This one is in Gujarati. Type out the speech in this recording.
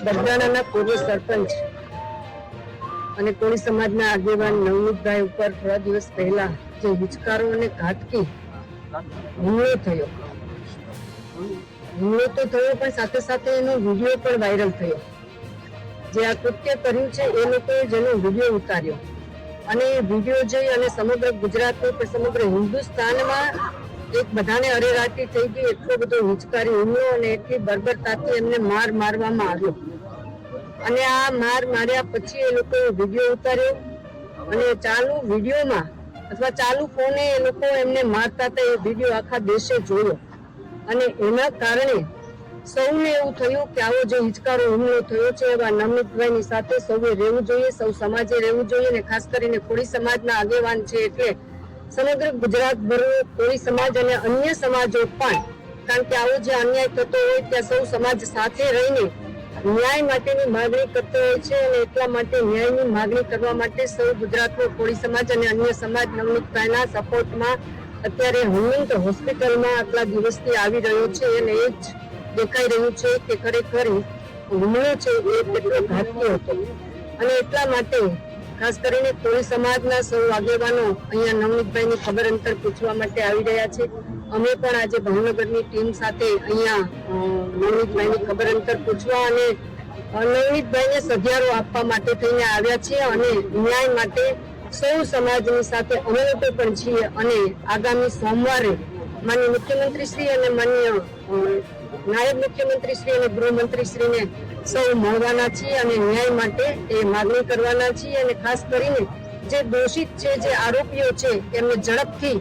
બગદાણાના પૂર્વ સરપંચ અને કોળી સમાજના આગેવાન નવનીતભાઈ ઉપર થોડા દિવસ પહેલા જે હિચકારો અને ઘાતકી હુમલો થયો, હુમલો તો થયો પણ સાથે સાથે એનો વિડીયો પણ વાયરલ થયો. જે આ કૃત્ય કર્યું છે એ લોકોએ જેનો વિડીયો ઉતાર્યો અને વિડીયો જોઈ અને સમગ્ર ગુજરાતમાં પણ સમગ્ર હિન્દુસ્તાનમાં એક બધાને અરેરાટી થઈ ગઈ. એટલો બધો હિચકારી હુમલો અને એટલી બર્બરતાથી એમને મારવામાં આવ્યો અને આ માર્યા પછી એ લોકોએ વિડીયો ઉતાર્યો અને ચાલુ વિડીયોમાં અથવા ચાલુ ફોને એ લોકો એમને મારતા હતા એ વિડીયો આખા દેશે જોયો અને એના કારણે સૌને એવું થયું કે આવો જે હિચકારો હુમલો થયો છે એવા નવનીતભાઈની સાથે સૌએ રહેવું જોઈએ, સૌ સમાજે રહેવું જોઈએ અને ખાસ કરીને કોળી સમાજના આગેવાન છે એટલે સમગ્ર ગુજરાતભર કોળી સમાજ અને અન્ય સમાજો પણ, કારણ કે આવો જે અન્યાય થતો હોય ત્યાં સૌ સમાજ સાથે રહીને ન્યાય માટેની માગણી કરતો હોય છે અને એટલા માટે ન્યાયની માગણી કરવા માટે સૌ ગુજરાતનો કોળી સમાજ અને અન્ય સમાજ નવનીતભાઈના સપોર્ટમાં અત્યારે હમીંગ હોસ્પિટલમાં આટલા દિવસથી આવી રહ્યો છે અને એ જ દેખાઈ રહ્યું છે કે ખરેખર હુમલો છે એ કેટલો ઘાતકી હતો. અને એટલા માટે ખાસ કરીને કોળી સમાજના સૌ આગેવાનો અહીંયા નવનીતભાઈની ખબર અંતર પૂછવા માટે આવી રહ્યા છે. અમે પણ આજે ભાવનગરની ટીમ સાથે અહીંયા નવનીતભાઈની ખબર અંતર પૂછવા અને નવનીતભાઈને સધિયારો આપવા માટે થઈને આવ્યા છીએ અને ન્યાય માટે સૌ સમાજની સાથે અમે લોકો પણ છીએ અને આગામી સોમવારે માન્ય મુખ્યમંત્રી શ્રી અને માન્ય નાયબ મુખ્યમંત્રી શ્રી અને ગૃહમંત્રી શ્રીને સૌ મળવાના છીએ અને ન્યાય માટે એ માગણી કરવાના છીએ અને ખાસ કરીને જે દોષિત છે, જે આરોપીઓ છે એમને ઝડપથી